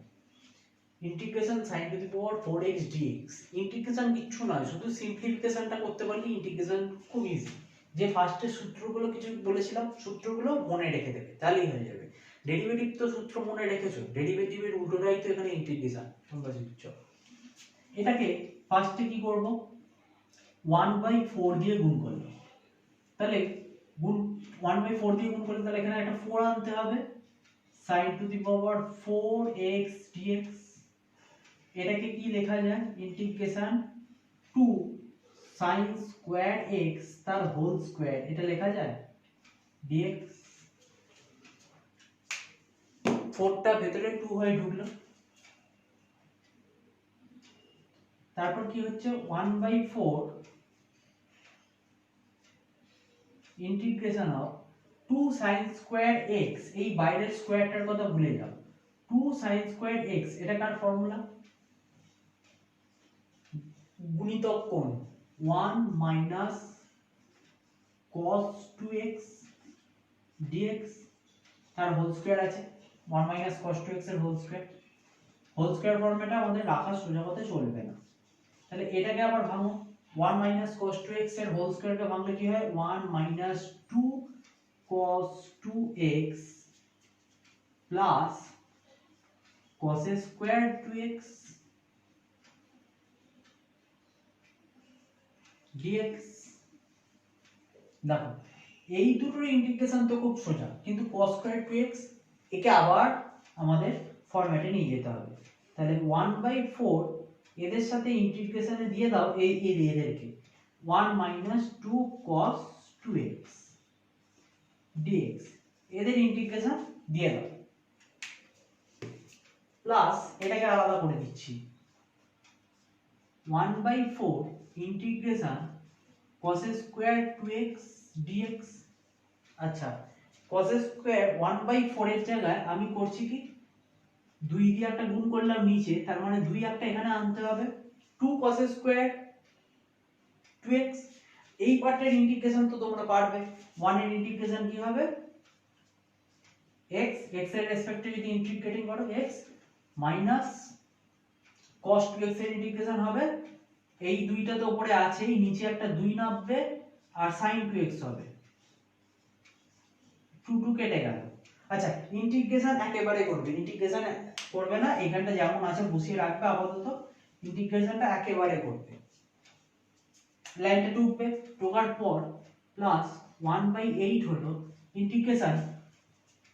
Integration sin to the power 4x dx, integration কিচ্ছু নয়, শুধু সিম্পলিফিকেশনটা করতে পারলে ইন্টিগ্রেশন খুব ইজি। যে ফার্স্টে সূত্রগুলো কিছু বলেছিলাম, সূত্রগুলো মনে রেখে দেবে, তাহলেই হয়ে যাবে। ডেরিভেটিভ তো সূত্র মনে রেখেছো, ডেরিভেটিভের উল্টোটাই তো এখানে ইন্টিগ্রেশন তোমরা শিখছো। এটাকে ফার্স্টে কি করব 1/4 দিয়ে গুণ করব, তাহলে গুণ 1/4 দিয়ে গুণ করলে তাহলে এখানে একটা 4 আনতে হবে, sin to the power 4x dx। এটাকে কি লেখা যায় ইন্টিগ্রেশন 2 sin স্কয়ার x তার হোল স্কয়ার, এটা লেখা যায় dx। 4টা ভেতরে 2 হয়ে ঢুকলো, তারপর কি হচ্ছে 1/4 integration of 2 sin square x, এই বাইরের স্কয়ারটার কথা ভুলে যাও, 2 sin স্কয়ার x, এটা কার ফর্মুলা? গুণিতক কোণ 1 minus cos 2x dx, তার হোল স্কয়ার আছে 1 minus cos 2x এর হোল স্কয়ার ফর্মটা আমাদের রাখা সোজা কথা চলবে না, তাহলে এটাকে আবার ভাঙো, 1 minus cos 2x এর হোল স্কয়ারকে ভাঙলে কি হয় 1 minus 2 cos 2x plus cos square 2x dx। দেখো এই দুটোর ইন্টিগ্রেশন তো খুব সোজা, কিন্তু cos স্কয়ার 2x একে আবার আমাদের ফরম্যাটে নিয়ে যেতে হবে, তাহলে 1/4 এদের সাথে ইন্টিগ্রেশনে দিয়ে দাও এই এদেরকে 1 minus 2 cos 2x dx, এদের ইন্টিগ্রেশন দিয়ে দাও, প্লাস এটাকে আলাদা করে দিচ্ছি 1/4 integration cos square 2x dx। আচ্ছা cos স্কয়ার 1/4 এর জায়গায় আমি করছি কি 2 দিয়ে একটা গুণ করলাম নিচে, তার মানে 2 একটা এখানে আনতে হবে, 2 cos স্কয়ার 2x। এই পার্টের ইন্টিগ্রেশন তো তোমরা পারবে, 1 এর ইন্টিগ্রেশন কি হবে x, x এর রেসপেক্টে যদি ইন্টিগ্রেটিং করো x মাইনাস cos 2x এর ইন্টিগ্রেশন হবে, এই দুইটা তো উপরে আছেই, নিচে একটা 2 নামবে আর sin 2x হবে, 2 কেটে গেল। আচ্ছা ইন্টিগ্রেশন একেবারে করবে, ইন্টিগ্রেশন করবে না, এখানটা যেমন আছে বসিয়ে রাখবে আপাতত, ইন্টিগ্রেশনটা একেবারে করবে, লাইনটা টুকবে, টোকার পর প্লাস 1/8 হলো integration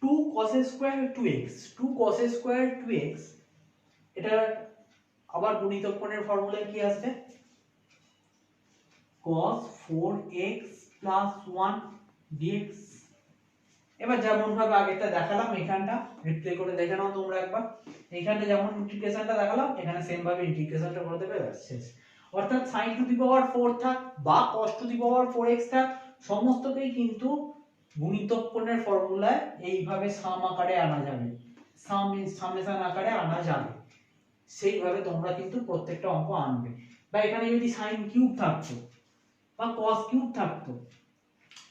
2 cos square 2x, 2 cos square 2x, এটা আবার গুণিতক কোণের ফর্মুলায় কি আসবে cos 4x plus 1 dx। এবার যেমন ভাবে আগেরটা দেখালাম, এখানটা রিপ্লে করে দেখে নাও তোমরা একবার, এইখানটা যেমন ইন্টিগ্রেশনটা দেখালাম এখানে সেম ভাবে ইন্টিগ্রেশনটা করে দেবে, ব্যাস শেষ। অর্থাৎ sin টু দি পাওয়ার 4 থাক বা cos to the power 4x থাক, সমস্তকেই কিন্তু গুণিতক কোণের ফর্মুলায় এইভাবে সাম আকারে আনা যাবে, সামেশন আকারে আনা যাবে, সেইভাবে তোমরা কিন্তু প্রত্যেকটা অঙ্ক আনবে। বা এখানে যদি sin কিউব থাকতো বা cos কিউব থাকতো,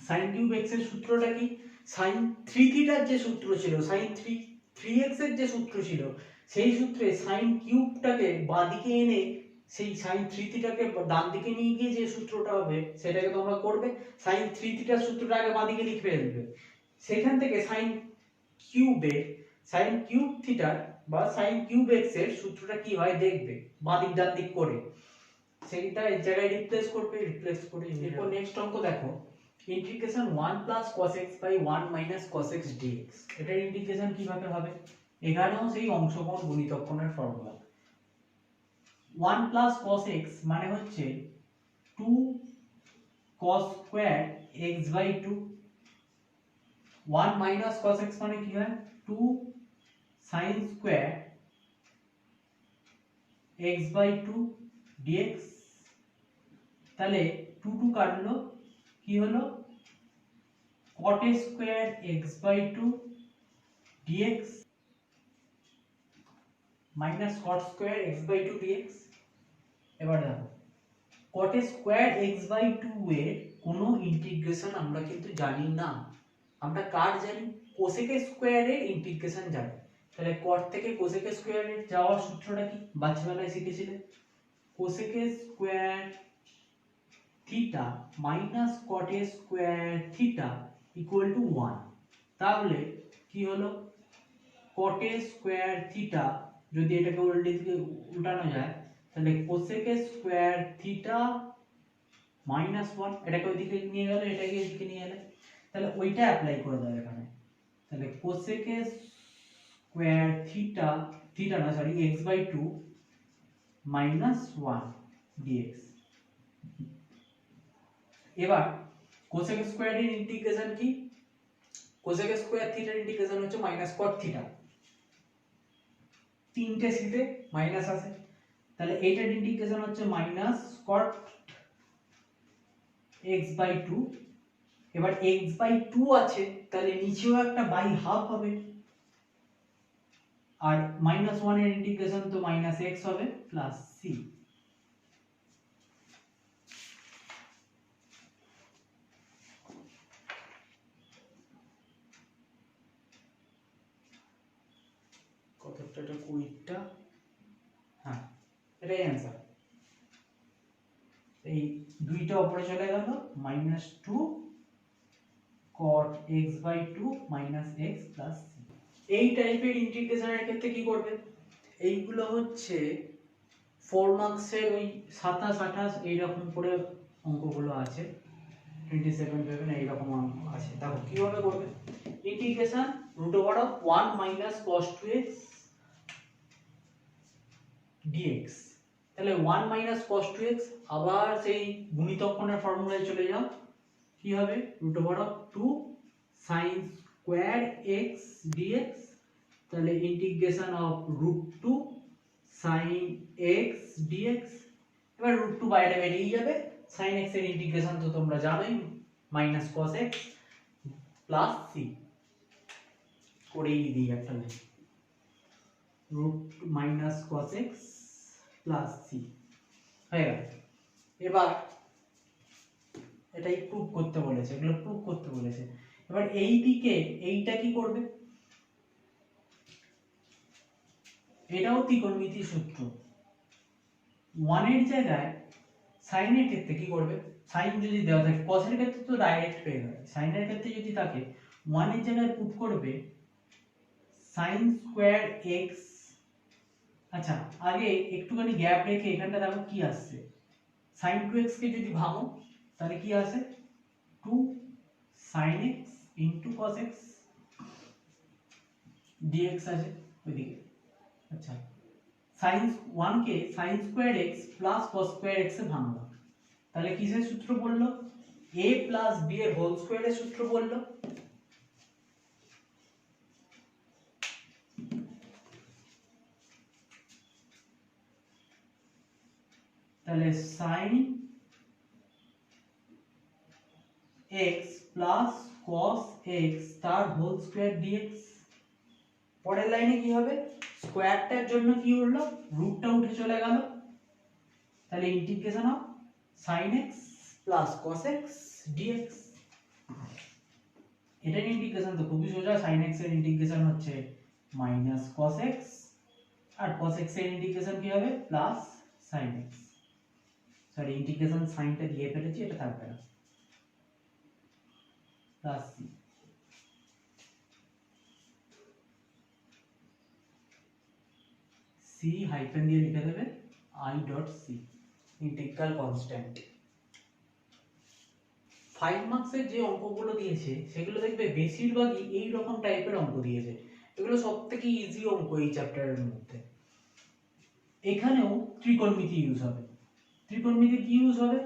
sin কিউব x এর সূত্রটা কি, sin 3 থিটার যে সূত্র ছিল, sin 3x এর যে সূত্র ছিল, সেই সূত্রে sin কিউবটাকে বাঁদিকে এনে সেই sin 3 থিটাকে ডান দিকে নিয়ে গিয়ে যে সূত্রটা হবে সেটাকে তোমরা করবে, sin 3 থিটার সূত্রটা আগে বাঁদিকে লিখে ফেলবে, সেখান থেকে sin কিউব থিটার বা sin কিউব x এর সূত্রটা কি হয় দেখবে বাঁদিক ডান দিক করে, সেইটা এই জায়গায় রিপ্লেস করে। এরপর নেক্সট অঙ্ক দেখো, integration 1 plus cos x by 1 minus cos x dx, এটার ইন্টিগ্রেশন কিভাবে হবে, এখানেও সেই অংশকোণ গুণিতক কোণের ফর্মুলা। 1 প্লাস cos x মানে হচ্ছে 2 cos square x by 2, 1 minus cos x মানে কি হয় 2 sin square x by 2 dx, তাহলে 2 2 কাটলো কি হলো cot square x by 2 dx minus cot square x by 2 dx। এবার দেখো cot স্কয়ার x বাই 2 এর কোনো ইন্টিগ্রেশন আমরা কিন্তু জানি না, আমরা কার জানি cosec স্কয়ার এর ইন্টিগ্রেশন জানি, তাহলে cot থেকে cosec স্কয়ার এর যাওয়ার সূত্রটা কি বাচ্চাবেলায় শিখেছিলে, cosec square theta minus cot square theta equal two 1, তাহলে কি হলো cot স্কয়ার থিটা যদি এটাকে উল্টানো যায় তাহলে cosec স্কয়ার থিটা মাইনাস 1, এটাকে ওইদিকে নিয়ে গেলে এটাকে এদিকে নিয়ে এলে, তাহলে ওইটা অ্যাপ্লাই করে দাও এখানে, তাহলে cosec স্কয়ার থিটা না sorry x by 2 minus 1 dx। এবার cosec স্কয়ার এর ইন্টিগ্রেশন কি, cosec স্কয়ার থিটার ইন্টিগ্রেশন হচ্ছে মাইনাস cot থিটা, তিনটে সিটে মাইনাস আছে, তাহলে এইটার ইন্টিগ্রেশন হচ্ছে মাইনাস cot x বাই 2, এবার x বাই 2 আছে তাহলে নিচেও একটা বাই হাফ হবে, আর মাইনাস 1 এর ইন্টিগ্রেশন তো মাইনাস x হবে প্লাস c। কতটা এটা কুইটটা, হ্যাঁ এটাই অ্যান্সার, এই দুইটা উপরে চলে গেল minus 2 cot x by 2 minus x plus c। এই টাইপের ইন্টিগ্রেশনের ক্ষেত্রে কি করবে, এইগুলো হচ্ছে 4 মার্কসের ওই 27 28 এইরকম করে অঙ্কগুলো আছে, 27 7 এইরকম অঙ্ক আছে, দেখো কিভাবে করবে, integration √1 minus cos 2x dx, তাহলে 1 মাইনাস cos 2x আবার সেই গুণিতক কোণের ফর্মুলায় চলে যাও, কি হবে √2 sin স্কয়ার x dx, তাহলে integration of √2 sin x dx, এবার √2 বাইরে বেরিয়ে যাবে, sin x এর ইন্টিগ্রেশন তো তোমরা জানোই minus cos x plus c, করেই দিই একটা √2 minus cos x plus c হয়ে গেল। এবার এটাই প্রুফ করতে বলেছে, এগুলো প্রুফ করতে বলেছে, এবার এই দিকে এইটা কি করবে, এটাও ত্রিকোণমিতি সূত্র, 1 এর জায়গায় sin এর ক্ষেত্রে কি করবে, sin যদি দেওয়া থাকে cos এর ক্ষেত্রে তো ডাইরেক্ট পেয়ে যাবে, sin এর ক্ষেত্রে যদি থাকে 1 এর জায়গায় পুট করবে sin স্কয়ার x, আচ্ছা আগে একটুখানি গ্যাপ রেখে এখানটা দেখো কি আসছে, sin 2x কে যদি ভাঙো তাহলে কি আসে 2 sin x into cos x dx আছে ওইদিকে, আচ্ছা sin 1 কে sin square x plus cos square x এ ভাঙলাম, তাহলে কিসের সূত্র বললো, a প্লাস b এর হোল স্কয়ারের সূত্র বললো, তাহলে sin x plus cos x তার হোল স্কয়ার dx, পরের লাইনে কি হবে স্কয়ারটার জন্য কি হলো রুটটা উঠে চলে গেল, তাহলে integration of sin x plus cos x dx। এটার ইন্টিগ্রেশন তো খুবই সোজা, sin x এর ইন্টিগ্রেশন হচ্ছে মাইনাস cos x, আর cos x এর ইন্টিগ্রেশন কি হবে plus sin x। Sorry, integration সাইনটা দিয়ে ফেলেছি, এটা থাকবে না, প্লাস c। c হাইফেন দিয়ে লিখে দেবে i dot c, integral constant. 5 মার্কসের যে অঙ্কগুলো দিয়েছে সেগুলো দেখবে বেশিরভাগই এই রকম টাইপের অঙ্ক দিয়েছে, এগুলো সবথেকে ইজি অঙ্ক এই চ্যাপ্টারের মধ্যে। এখানেও ত্রিকোণমিতি ইউজ হবে। ত্রিকোণমিতি কি ইউজ হবে?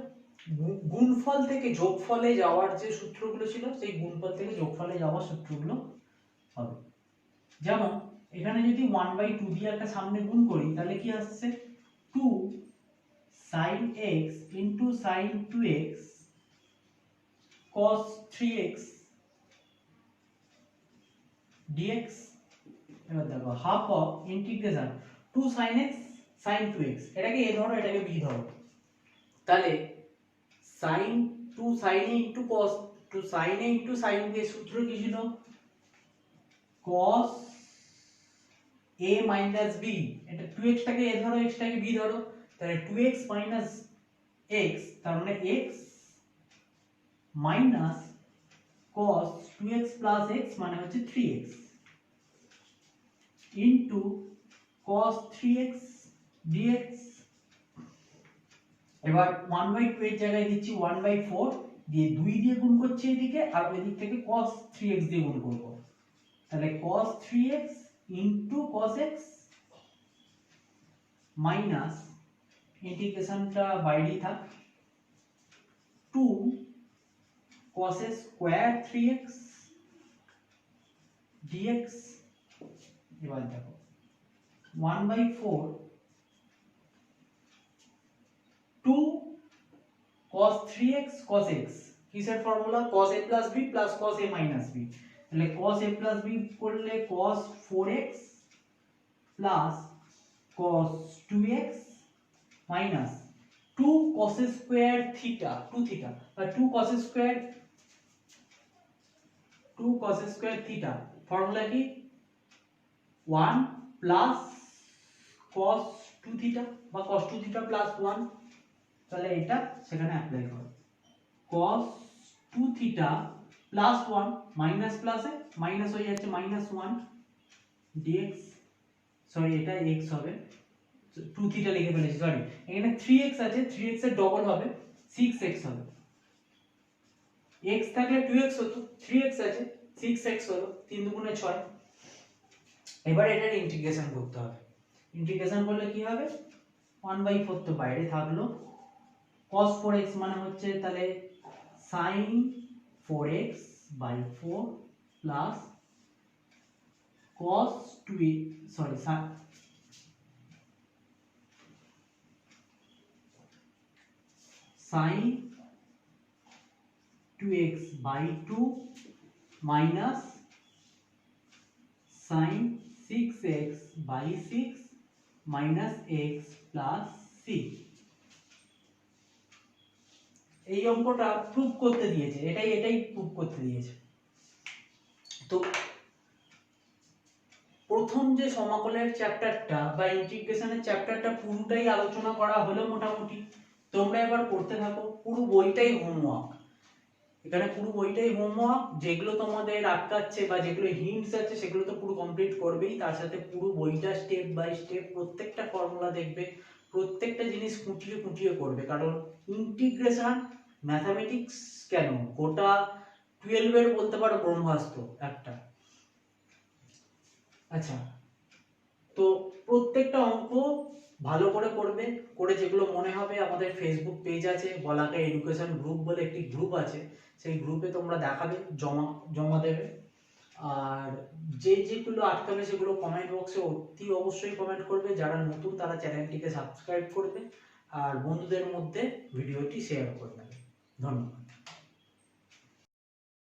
গুণফল থেকে যোগফলে যাওয়ার যে সূত্রগুলো ছিল সেই গুণফল থেকে যোগফলে যাওয়ার সূত্রগুলো হবে। যেমন এখানে যদি 1/2 দিয়ে একটা সামনে গুণ করি তাহলে কি আসছে 2 sin x into sin 2x cos 3x dx। এবার দেখো half of integration 2 sin x sin 2x, এটাকে a ধরো এটাকে b ধরো, তাহলে sin 2 sin a into cos 2 sin a into sin b এর সূত্র কি ছিল cos a minus b। এটা 2x টাকে a ধরো x টাকে b ধরো, তাহলে 2x minus x, তার মানে x minus cos 2x plus x মানে হচ্ছে 3x into cos 3x dx। এবার 1/2 এর জায়গায় দিচ্ছি 1/4 দিয়ে 2 দিয়ে গুণ করছি এদিকে, আর ওই দিক থেকে cos 3x দিয়ে গুণ করব, তাহলে cos 3x into cos x minus ইন্টিগ্রেশনটা বাইরেই থাক 2 cos স্কয়ার 3x dx। এবার দেখো 1/4 2 cos 3x cos x, কিসের formula cos a plus b plus cos a minus b, তাহলে cos a plus b করলে cos 4x plus cos 2x minus 2 cos square theta 2 theta বা 2 cos square theta, formula কি 1 plus cos 2 theta বা cos 2 theta plus 1, তাহলে এটা সেখানে apply করো cos 2 theta plus 1 minus প্লাসে মাইনাস হয়ে যাচ্ছে -1 dx। সরি এটা x হবে, 2 থিটা লিখে ফেলেছি, সরি এখানে 3x আছে, 3x এর ডবল হবে 6x হবে, x থাকলে 2x হতো, 3x আছে 6x হলো, 3 দুগুণে 6। এবার এটার ইন্টিগ্রেশন করতে হবে, ইন্টিগ্রেশন করলে কি হবে 1/4 তো বাইরে থাকলো, cos 4x মানে হচ্ছে তাহলে sin 4x by 4 plus cos 2x sorry sin 2x by 2 minus sin 6x by 6 minus x plus c। এই অঙ্কটা প্রুফ করতে দিয়েছে, এটাই প্রুফ করতে দিয়েছে। তো প্রথম যে সমাকলের চ্যাপ্টারটা বা ইন্টিগ্রেশনের চ্যাপ্টারটা পুরোটাই আলোচনা করা হলো মোটামুটি। তোমরা এবার করতে থাকো, পুরো বইটাই হোমওয়ার্ক, এখানে পুরো বইটাই হোমওয়ার্ক, যেগুলো তোমাদের আটকাচ্ছে বা যেগুলো হিন্টস আছে সেগুলো তো পুরো কমপ্লিট করবেই, তার সাথে পুরো বইটা স্টেপ বাই স্টেপ প্রত্যেকটা ফর্মুলা দেখবে, প্রত্যেকটা জিনিস খুঁটিয়ে খুঁটিয়ে করবে, কারণ ইন্টিগ্রেশন ম্যাথামেটিক্স কেন গোটা 12 এর বলতে পারো ব্রহ্মাস্ত্র একটা। আচ্ছা, তো প্রত্যেকটা অঙ্ক ভালো করে করবে, করে যেগুলো মনে হবে আমাদের ফেসবুক পেজ আছে বলাকা এডুকেশন গ্রুপ বলে একটি গ্রুপ আছে, সেই গ্রুপে তোমরা দেখাবে, জমা দেবে, আর যেগুলো আটকাবে সেগুলো কমেন্ট বক্সে অতি অবশ্যই কমেন্ট করবে, যারা নতুন তারা চ্যানেলটিকে সাবস্ক্রাইব করবে আর বন্ধুদের মধ্যে ভিডিওটি শেয়ার করবে। ধন্যবাদ।